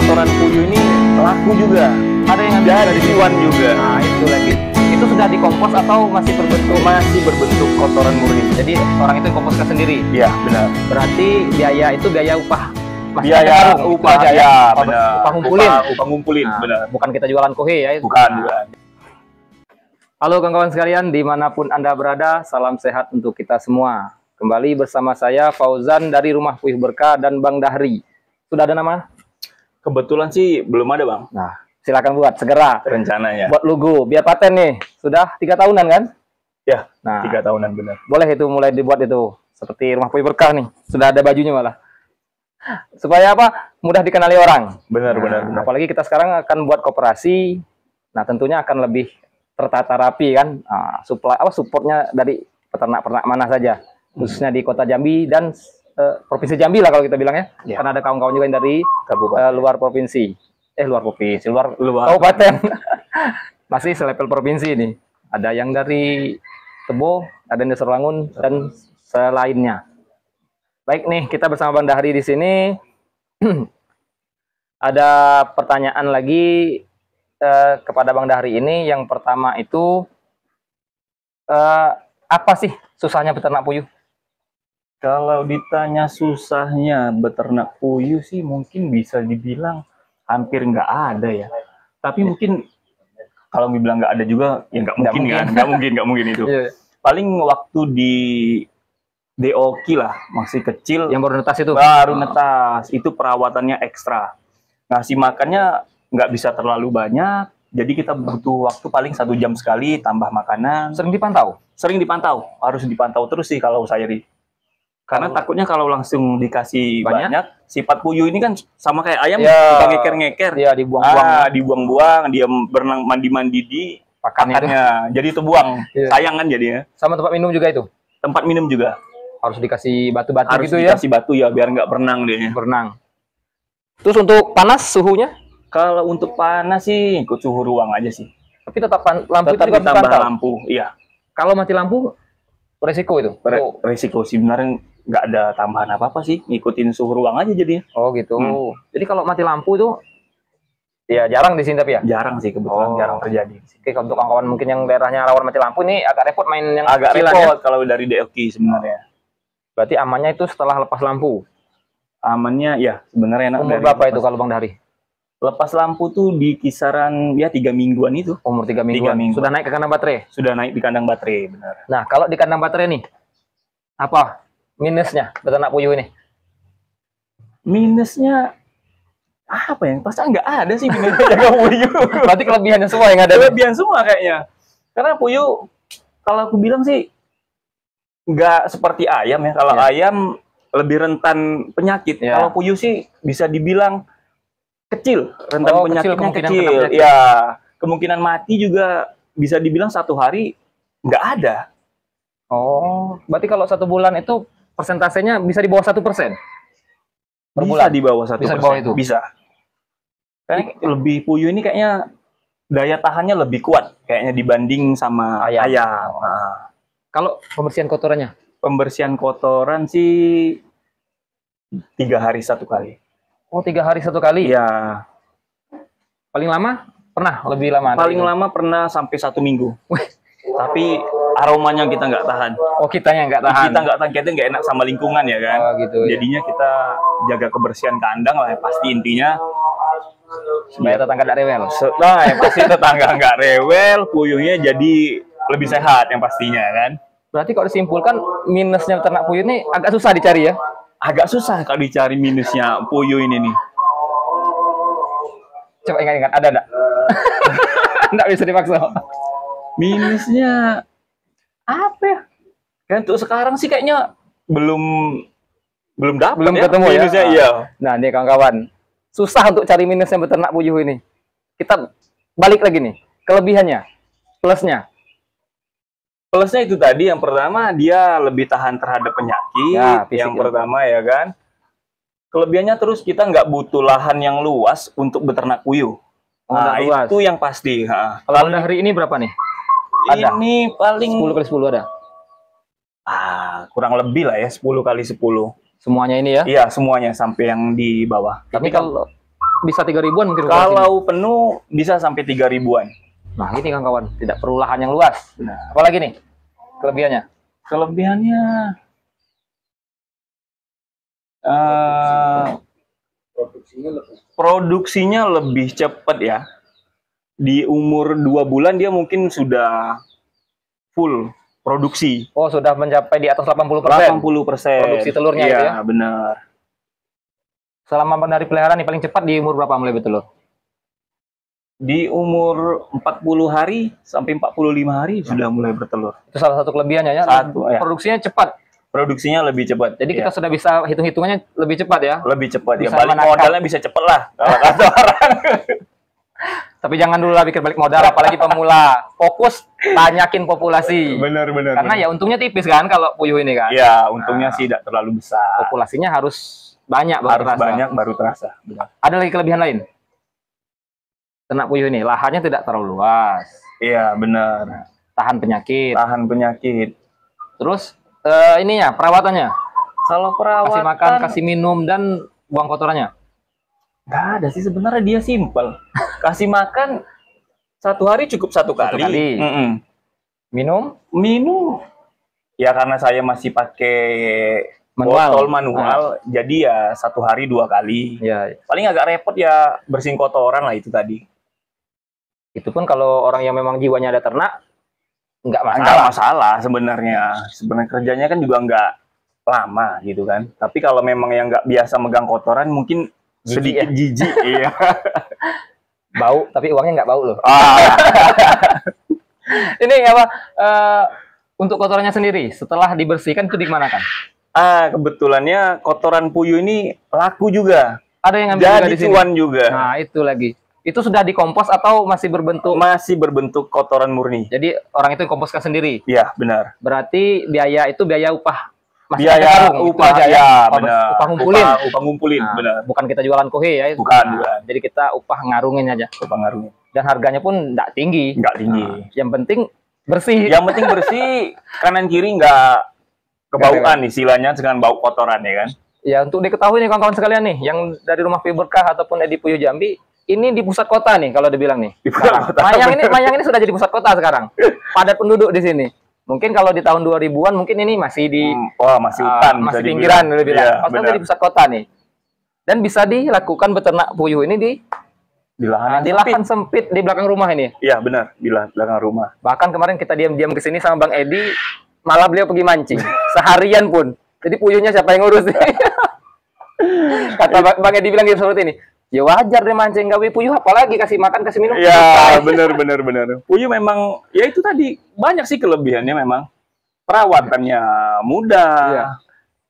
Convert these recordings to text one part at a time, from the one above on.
kotoran puyuh ini laku juga. Ada yang ngambil Jadi cuan juga. Nah, itu lagi. Itu sudah dikompos atau masih berbentuk? Masih berbentuk kotoran murni. Jadi orang itu komposkan sendiri. Iya, benar. Berarti biaya itu biaya upah. Masih Biaya ada karung, upah itu aja ya, Upah, benar. upah ngumpulin. Upah ngumpulin, Nah, benar. bukan kita jualan kohe ya. Bukan, Nah. bukan. Halo kawan-kawan sekalian, dimanapun Anda berada, salam sehat untuk kita semua. Kembali bersama saya Fauzan dari Rumah Puyuh Berkah dan Bang Dahri. Sudah ada nama? Kebetulan sih belum ada, Bang. Nah, silakan buat segera. Rencananya. Buat logo, biar paten nih. Sudah 3 tahunan kan? Ya, Nah, 3 tahunan benar. boleh itu mulai dibuat itu. Seperti Rumah Puyuh Berkah nih. Sudah ada bajunya malah. Supaya apa? Mudah dikenali orang. Benar, Nah, benar, benar. apalagi kita sekarang akan buat koperasi. Nah, tentunya akan lebih tertata rapi kan. Nah, supportnya dari peternak-peternak mana saja. Khususnya di Kota Jambi dan Provinsi Jambi lah kalau kita bilang ya. Ya. Karena ada kawan-kawan juga yang dari Kabupaten. luar provinsi. Luar Luar. kabupaten. Masih selevel provinsi ini. Ada yang dari Tebo, ada yang dari Serangun dan selainnya. Baik nih, kita bersama Bang Dahri di sini. Ada pertanyaan lagi kepada Bang Dahri ini. Yang pertama itu apa sih susahnya beternak puyuh? Kalau ditanya susahnya beternak puyuh sih mungkin bisa dibilang hampir nggak ada ya. Tapi mungkin kalau dibilang nggak ada juga ya nggak mungkin kan, nggak mungkin itu. Iya. Paling waktu di DOK lah masih kecil, Yang baru netas itu? baru netas itu perawatannya ekstra. Ngasih makannya nggak bisa terlalu banyak, jadi kita butuh waktu paling 1 jam sekali tambah makanan. Sering dipantau? Sering dipantau, harus dipantau terus sih kalau saya di. Karena takutnya kalau langsung dikasih banyak, sifat puyuh ini kan sama kayak ayam, suka ngeker-ngeker. Iya, dibuang-buang. Dibuang-buang, dia berenang mandi-mandi di pakannya. Jadi itu buang. Iya. Sayang kan jadinya. Sama tempat minum juga itu? Tempat minum juga. Harus dikasih batu-batu Harus gitu ya? dikasih batu ya, biar nggak berenang dia. Berenang. Terus untuk panas suhunya? Kalau untuk panas sih ikut suhu ruang aja sih. Tapi tetap lampu Tetap itu juga ditambah dipantau? lampu, iya. Kalau mati lampu, resiko itu? Resiko sebenarnya nggak ada tambahan apa-apa sih, ngikutin suhu ruang aja jadinya. Oh gitu. Jadi kalau mati lampu itu ya jarang di sini tapi ya? Jarang sih kebetulan, jarang terjadi. Oke, kalau untuk kawan-kawan mungkin yang daerahnya rawan mati lampu ini agak repot main yang Agak kecilan repot ya? kalau dari DOK sebenarnya. Berarti amannya itu setelah lepas lampu. Amannya ya sebenarnya enak. Umur dari berapa lepas- itu kalau Bang Dahri? Lepas lampu tuh di kisaran ya 3 mingguan itu. Umur 3 mingguan. 3 mingguan. Sudah naik ke kandang baterai? Sudah naik di kandang baterai, benar. Nah, kalau di kandang baterai nih, apa minusnya beternak puyuh ini? Minusnya apa ya? Pasti nggak ada sih minusnya jaga puyuh. Berarti kelebihannya semua yang ada. Kelebihan semua kayaknya. Karena puyuh, kalau aku bilang sih nggak seperti ayam ya. Kalau Iya. ayam lebih rentan penyakit. Iya. Kalau puyuh sih bisa dibilang kecil, rentan Oh, kecil, penyakitnya kemungkinan kecil. kena penyakit. Ya, kemungkinan mati juga bisa dibilang 1 hari nggak ada. Oh, berarti kalau 1 bulan itu persentasenya bisa di bawah 1%? Per Bisa bulan? di bawah 1%. Bisa di bawah itu? Bisa. Kayak lebih puyuh ini kayaknya daya tahannya lebih kuat kayaknya dibanding sama Ayam. ayam. Nah, Kalau pembersihan kotorannya? pembersihan kotoran sih 3 hari 1 kali. Oh, 3 hari 1 kali? Iya. Paling lama? Pernah? Lebih lama? Paling lama pernah sampai 1 minggu. Tapi aromanya kita nggak tahan. Oh, kitanya nggak tahan? Kita nggak tahan, kita nggak enak sama lingkungan ya kan. Oh, gitu. Ya. Jadinya kita jaga kebersihan kandang lah, pasti intinya. Supaya tetangga tidak rewel? Nah, yang pasti tetangga nggak rewel, puyuhnya jadi lebih sehat yang pastinya kan. Berarti kalau disimpulkan minusnya ternak puyuh ini agak susah dicari ya? Agak susah kalau dicari minusnya puyuh ini nih. Coba ingat-ingat, ada enggak? Enggak bisa dipaksa. Minusnya apa ya? Kan untuk sekarang sih kayaknya belum dapat Belum ya, ketemu ya? minusnya, iya. Nah, nih kawan-kawan. Susah untuk cari minusnya beternak puyuh ini. Kita balik lagi nih. Kelebihannya, plusnya. Plusnya itu tadi, yang pertama dia lebih tahan terhadap penyakit, Ya, fisik yang ya. pertama ya kan. Kelebihannya terus kita nggak butuh lahan yang luas untuk beternak puyuh. Oh, Nah, nggak luas. itu yang pasti. Kalau hari ini berapa nih? Ada? Ini paling 10 kali 10 ada? kurang lebih lah ya, 10 kali 10. Semuanya ini ya? Iya, semuanya sampai yang di bawah. Tapi kalau bisa 3.000-an mungkin ukuran sini. Kalau penuh bisa sampai 3.000-an. Nah, ini kawan-kawan, tidak perlu lahan yang luas. Nah, Apalagi nih kelebihannya? kelebihannya eh, produksinya lebih cepat ya. Di umur 2 bulan dia mungkin sudah full produksi. Oh, sudah mencapai di atas 80%. 80% Produksi telurnya itu ya? Iya, benar. Selama dari peliharaan nih paling cepat di umur berapa mulai bertelur? Di umur 40 hari sampai 45 hari sudah mulai bertelur. Itu salah satu kelebihannya ya. Satu, ya. Produksinya cepat. Produksinya lebih cepat. Jadi kita Iya. sudah bisa hitung-hitungannya lebih cepat ya. Lebih cepat ya. Bisa Balik menangkap. modalnya bisa cepat lah kalau kata orang. Tapi jangan dulu lah pikir balik modal, apalagi pemula. Fokus tanyakin populasi. Benar. Karena ya untungnya tipis kan kalau puyuh ini kan. Ya, untungnya sih tidak terlalu besar. Populasinya harus banyak baru Harus terasa. banyak baru terasa. Benar. Ada lagi kelebihan lain. Ternak puyuh ini lahannya tidak terlalu luas, Iya, benar. tahan penyakit. Tahan penyakit. Terus ininya perawatannya, Kalau kasih perawatan makan, kasih minum dan buang kotorannya. nggak ada sih sebenarnya, dia simpel. Kasih makan 1 hari cukup 1 kali. kali. Minum Minum ya karena saya masih pakai Manual. botol manual, jadi ya 1 hari 2 kali. ya Paling agak repot ya bersihin kotoran lah itu tadi. itu pun kalau orang yang memang jiwanya ada ternak nggak masalah. Nggak masalah sebenarnya. Sebenarnya kerjanya kan juga nggak lama gitu kan. Tapi kalau memang yang nggak biasa megang kotoran mungkin Jijik sedikit ya? jijik. Iya. Bau tapi uangnya nggak bau loh. Ah, Ini apa untuk kotorannya sendiri setelah dibersihkan itu dikemanakan? kebetulannya kotoran puyuh ini laku juga. Ada yang ngambil juga Jadi di sini. cuan juga. Nah itu lagi. Itu sudah dikompos atau masih berbentuk? Masih berbentuk kotoran murni. Jadi orang itu komposkan sendiri. Iya, benar. Berarti biaya itu biaya upah. Masih Biaya pakai karung, itu upah aja ya, Oh, benar. upah ngumpulin. Upah ngumpulin, Nah, benar. bukan kita jualan kohe ya. Bukan, Nah, bukan. Jadi kita upah ngarungin aja. Upah ngaruhnya. Dan harganya pun nggak tinggi. Nggak tinggi. Nah, yang penting bersih. Yang penting bersih, kanan kiri nggak kebauan istilahnya dengan bau kotoran ya kan. Ya untuk diketahui nih kawan-kawan sekalian nih, yang dari rumah Puyuh Berkah ataupun Edi Puyuh Jambi, ini di pusat kota nih kalau dibilang nih. Di pusat kota. Mayang ini sudah jadi pusat kota sekarang. Padat penduduk di sini. Mungkin kalau di tahun 2000-an mungkin ini masih di Wah, masih hutan. bisa masih dibilang. pinggiran lebih bilang. Iya, Maksudnya benar. di pusat kota nih. Dan bisa dilakukan beternak puyuh ini Di lahan di yang lahan sempit di belakang rumah ini. Iya, benar. Di belakang rumah. Bahkan kemarin kita diam-diam ke sini sama Bang Edi, malah beliau pergi mancing seharian pun. Jadi puyuhnya siapa yang ngurus? Kata Bang Edi bilang gitu seperti ini. Ya wajar deh mancing gawe puyuh, apalagi kasih makan, kasih minum. Ya, benar. Puyuh memang, ya itu tadi, banyak sih kelebihannya memang. Perawatannya mudah. Iya.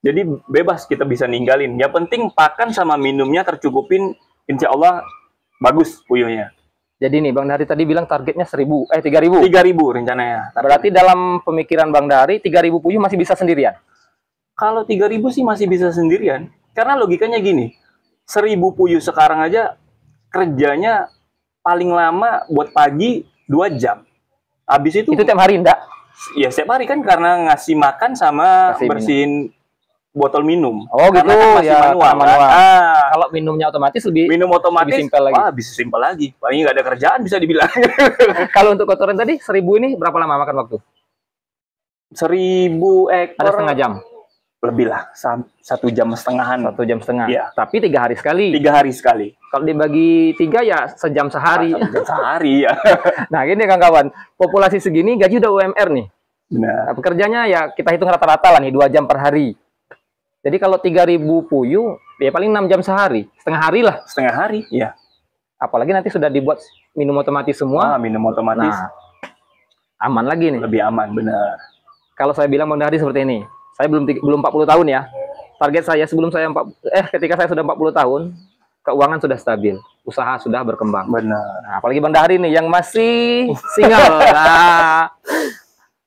Jadi bebas kita bisa ninggalin. Yang penting pakan sama minumnya tercukupin, insya Allah bagus puyuhnya. Jadi nih Bang Dari tadi bilang targetnya 3.000 3.000 rencananya. Berarti dalam pemikiran Bang Dari 3.000 puyuh masih bisa sendirian. Kalau 3.000 sih masih bisa sendirian. Karena logikanya gini, 1.000 puyuh sekarang aja kerjanya paling lama buat pagi 2 jam. Habis itu Itu tiap hari enggak? ya setiap hari kan karena ngasih makan sama Kasih bersihin botol minum. Oh gitu, Karena kan masih ya, manual, karena manual. kan. Kalau minumnya otomatis lebih Minum otomatis, lebih simpel lagi. wah bisa simpel lagi. Paling nggak ada kerjaan bisa dibilang. Kalau untuk kotoran tadi 1.000 ini berapa lama makan waktu? 1.000 ekor. Ada setengah jam. Lebih lah, 1 jam setengahan. 1 jam setengah. Iya. Tapi 3 hari sekali. 3 hari sekali. Kalau dibagi 3 ya sejam sehari. 1 jam sehari ya. Nah gini kawan-kawan, populasi segini gaji udah UMR nih. Benar. Nah, pekerjanya ya kita hitung rata-rata lah nih 2 jam per hari. Jadi kalau 3.000 puyuh, ya paling 6 jam sehari. Setengah hari lah. Setengah hari, ya. Apalagi nanti sudah dibuat minum otomatis semua. Minum otomatis Nah, aman lagi nih. lebih aman, benar. Kalau saya bilang Bang Dari seperti ini, saya belum 40 tahun ya. Target saya ketika saya sudah 40 tahun, keuangan sudah stabil, usaha sudah berkembang. Benar. Nah, apalagi Bang Dari nih yang masih single. Nah,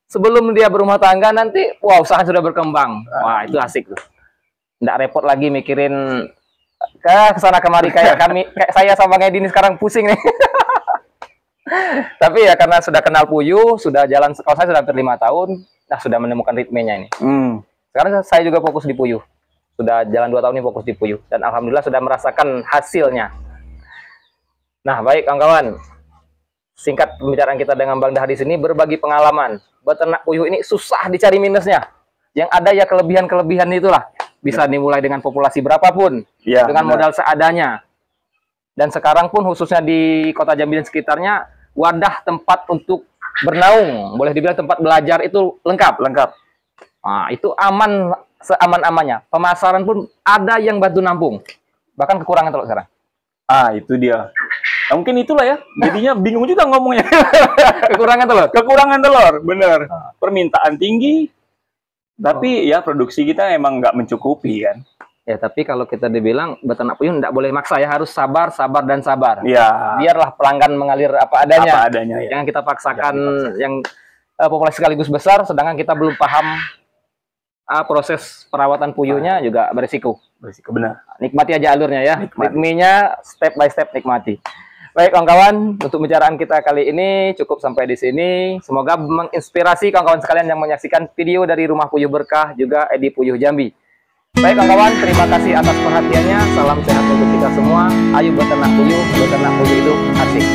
sebelum dia berumah tangga nanti, wah usaha sudah berkembang. Wah itu asik tuh. Nggak repot lagi mikirin ke kesana kemari kayak saya sama Bang Edi ini sekarang pusing nih. Tapi ya karena sudah kenal puyuh, sudah jalan, kalau saya sudah hampir 5 tahun, nah sudah menemukan ritmenya ini. Sekarang saya juga fokus di puyuh. Sudah jalan 2 tahun ini fokus di puyuh. Dan alhamdulillah sudah merasakan hasilnya. Nah, baik kawan-kawan. Singkat pembicaraan kita dengan Bang Dahdi sini berbagi pengalaman. Beternak puyuh ini susah dicari minusnya. Yang ada ya kelebihan-kelebihan itulah. Bisa dimulai dengan populasi berapapun, Ya, dengan benar. modal seadanya. Dan sekarang pun khususnya di Kota Jambi dan sekitarnya, wadah tempat untuk bernaung, boleh dibilang tempat belajar itu lengkap. Lengkap. Nah, itu aman, seaman-amannya. Pemasaran pun ada yang bantu nampung. Bahkan kekurangan telur sekarang. Ah, itu dia. Nah, mungkin itulah ya. Jadinya bingung juga ngomongnya. Kekurangan telur. Kekurangan telur, bener. Permintaan tinggi, tapi ya produksi kita emang nggak mencukupi kan. Ya, tapi kalau kita dibilang beternak puyuh tidak boleh maksa ya, harus sabar, sabar dan sabar. Ya, Biarlah pelanggan mengalir apa adanya. apa adanya ya. Jangan kita paksakan yang populasi sekaligus besar, sedangkan kita belum paham proses perawatan puyuhnya juga berisiko. Berisiko, benar. Nikmati aja alurnya ya. Nikmati. Ritmenya step by step nikmati. Baik kawan-kawan, untuk pembicaraan kita kali ini cukup sampai di sini. Semoga menginspirasi kawan-kawan sekalian yang menyaksikan video dari Rumah Puyuh Berkah juga Edi Puyuh Jambi. Baik kawan-kawan, terima kasih atas perhatiannya. Salam sehat untuk kita semua. Ayo beternak puyuh itu asik.